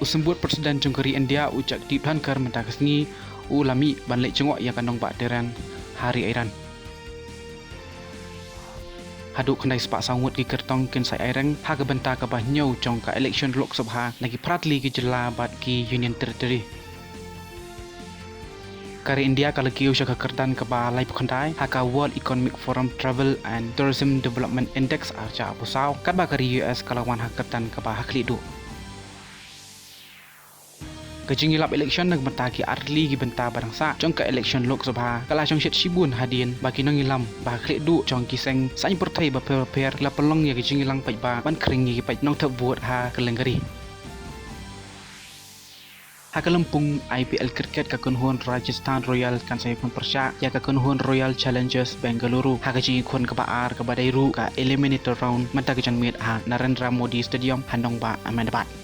Usembut Presiden Jungkari India ucap diphan kar Mynta kesni ulami banlek cengok yang kandung bak deran hari airan. Haduk kendai sepak sangut ki kertong kin sai aireng ha ke benta ke bah nyau cong ka election Lok Sabha lagi pratli ki jela bat ki Union Territory. Kari India kalau kiu syaka kertan ke bah lai pekandai ha ka World Economic Forum Travel and Tourism Development Index arca pusau kat bah kari US kalau wan ha kertan ke bah hakli du. Kejing ilap election nag mentaki arli gi benta barangsa jong ka election Lok Sabha kala jong syet sibun hadin bagi nang ilam bah klik du jong kiseng sain pertai ba per la pelong ya kejing ilang pai ba ban kering gi pai nong tebut ha kelenggari. Ha kelempung IPL cricket ka kunhun Rajasthan Royal kan saya pun persyak ya ka kunhun Royal Challengers Bengaluru ha kejing kun ke baar ke badairu ka eliminator round menta kejang mit ha Narendra Modi Stadium Handong ba Ahmedabad.